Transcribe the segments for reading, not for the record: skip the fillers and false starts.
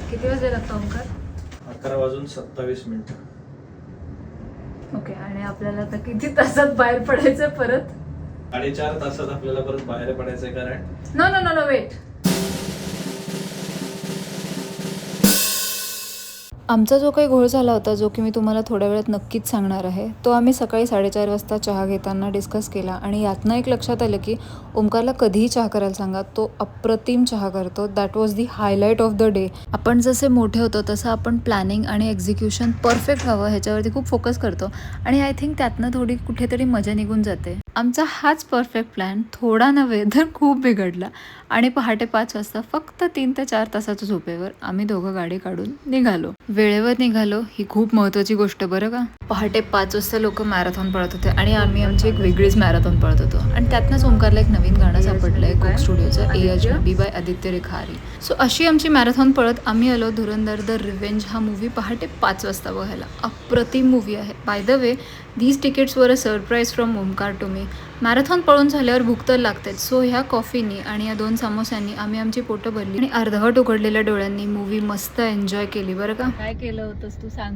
किती वाजले लागतो ओंकार? 11:27 ओके. आणि आपल्याला आता किती तासात बाहेर पडायचं परत? 4.5 तासात आपल्याला परत बाहेर पडायचंय. कारण नो वेट. आमचा जो काही घोळ झाला होता, जो की मी तुम्हाला थोड्या वेळात नक्कीच सांगणार आहे, तो आम्ही सकाळी 4:30 वाजता चहा घेताना डिस्कस केला. आणि यातनं एक लक्षात आलं की ओंकारला कधीही चहा करायला सांगा, तो अप्रतिम चहा करतो. That was the highlight of the day. आपण जसे मोठे होतो तसं आपण प्लॅनिंग आणि एक्झिक्युशन परफेक्ट व्हावं ह्याच्यावरती खूप फोकस करतो. आणि आय थिंक त्यातनं थोडी कुठेतरी मजा निघून जाते. आमचा हाच परफेक्ट प्लॅन थोडा नव्हे तर खूप बिघडला. आणि पहाटे 5 वाजता फक्त 3 ते 4 तासाच्या झोपेवर आम्ही दोघं गाडी काढून निघालो. वेळेवर निघालो ही खूप महत्त्वाची गोष्ट बरं का. पहाटे 5 वाजता लोक मॅरेथॉन पळत होते आणि आम्ही आमची एक वेगळीच मॅरेथॉन पळत होतो. आणि त्यातनंच ओंकारला एक नवीन गाणं सापडलं आहे कोक स्टुडिओचं, ए अजनबी बाय आदित्य रेखारी. सो अशी आमची मॅरेथॉन पळत आम्ही आलो धुरंधर द रिव्हेंज हा मूवी पहाटे 5 वाजता बघायला. अप्रतिम मूवी आहे. By the way these tickets were a surprise from Omkar to me. Marathon पळून झाल्यावर भूक तर लागतेच. सो ह्या कॉफीनी आणि या 2 समोस्यांनी आम्ही आमची पोटं भरली आणि अर्धवट उघडलेल्या डोळ्यांनी मूवी मस्त एन्जॉय केली बरं का. काय केलं होतंस तू सांग.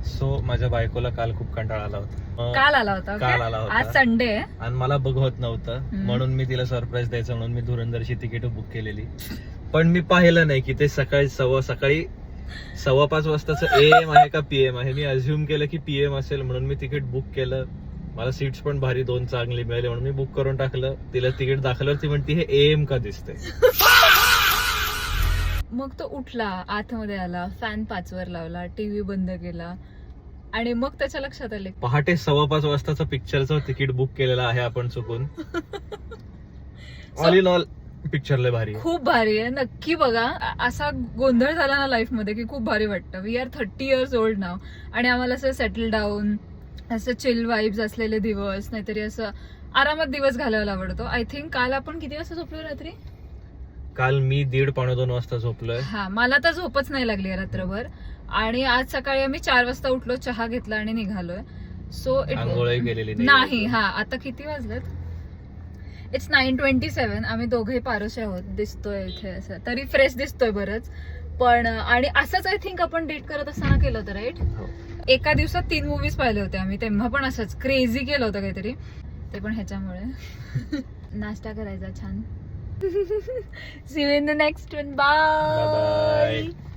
सो माझ्या बायकोला काल खूप कंटाळा आला होता. काल आला होता. आज संडे आहे आणि मला बघवत नव्हतं, म्हणून मी तिला सरप्राईज द्यायचं म्हणून मी धुरंधरची तिकीट बुक केलेली. पण मी पाहिलं नाही की ते सकाळी 5:15 वाजताचं AM आहे का PM आहे. मी अज्युम केलं की PM असेल म्हणून मी तिकीट बुक केलं. मला सीट्स पण भारी 2 चांगली मिळाली म्हणून मी बुक करून टाकलं. तिला तिकीट दाखवल्यावर ती म्हणती हे AM का दिसते. मग तो उठला, आतमध्ये आला, फॅन 5 वर लावला, टीव्ही बंद केला आणि मग त्याच्या लक्षात आले पहाटे 5:15 वाजताचं पिक्चरचं तिकीट बुक केलेलं आहे आपण चुकून. ऑल इन ऑल पिक्चर लय भारी आहे. खूप भारी आहे. नक्की बघा. असा गोंधळ झाला ना लाईफ मध्ये की खूप भारी वाटतं. वी आर 30 years ओल्ड नाव आणि आम्हाला असं सेटल डाऊन, असं चिल वाईब्स असलेले दिवस, नाहीतरी असं आरामात दिवस घालवायला आवडतो. आय थिंक काल आपण किती वाजता झोपलो रात्री? काल मी 1:30-2 वाजता झोपलोय. हा, मला तर झोपच नाही लागली रात्रभर. आणि आज सकाळी आम्ही 4 वाजता उठलो, चहा घेतला आणि निघालोय. सो आंघोळही केलेली नाही. हा, आता किती वाजलेत? इट्स 9:27. आम्ही दोघेही पारोशे आहोत. दिसतोय इथे असं, तरी फ्रेश दिसतोय बरंच. पण आणि असंच आय थिंक आपण डेट करत असताना केलं होतं राईट. एका दिवसात 3 मूवीज पाहिले होते आम्ही. तेव्हा पण असंच क्रेझी केलं होतं काहीतरी. ते पण ह्याच्यामुळे. नाश्ता करायचा छान. See you in the next one. Bye. Bye.